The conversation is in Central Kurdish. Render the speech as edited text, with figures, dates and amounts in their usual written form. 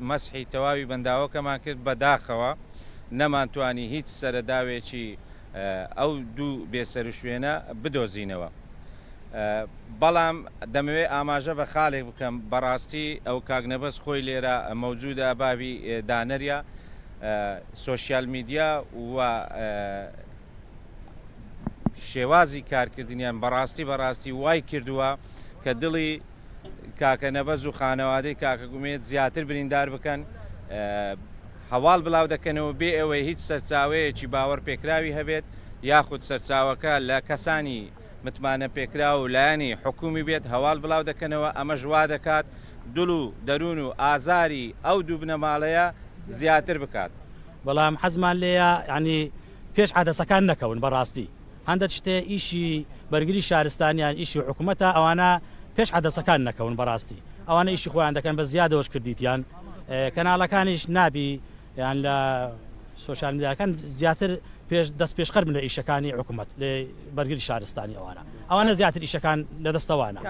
مەسحی تەواوی بەنداوەکەمان کرد بەداخەوە نەمانتوانی هیچ سەرەداوێکی ئەو دوو بێسەر و شوێنە بدۆزینەوە. بەڵام دەمەوێت ئاماژە بە خاڵێک بکەم بەڕاستی ئەو کاگنەبەست خۆی لێرە مەوجودە بابی دانەریە سۆشیال میدیا و شێوازی کارکردنیان بەڕاستی وای کردووە کە دڵی کاکە نەبەز و خانەوادەی کاکە گومێت زیاتر بریندار بکەن، هەواڵ بڵاو دەکەنەوە بێ ئەوەی هیچ سەرچاوەیەکی باوەڕ پێکراوی هەبێت یاخود سەرچاوەکە لە کەسانی متمانە پێکرا و لایەنی حکومی بێت هەواڵ بڵاو دەکەنەوە. ئەمە ژوا دەکات دڵ و دەروون و ئازاری ئەو دوو بنەماڵەیە زیاتر بکات. بەڵام حەزمان لێیە ینی پێش عادەسەکان نەکەون بەڕاستی هەندێک شتێ ئیشی بەرگری شارستانیان ئیشی حکوومەتە ئەوانە پێش عادەسەکان نەکەون بەڕاستی ئەوانە ئیشی خۆیان دەکەن بە زیادەوەش کردیتیان کەناڵەکانیش نابی یان لە سۆشیال میدیاکان زیاتر دەست پێشخەر بن لە ئیشەکانی حکوومەت لە بەرگری شارستانی ئەوانە زیاتر ئیشەکان لە دەستەوانە.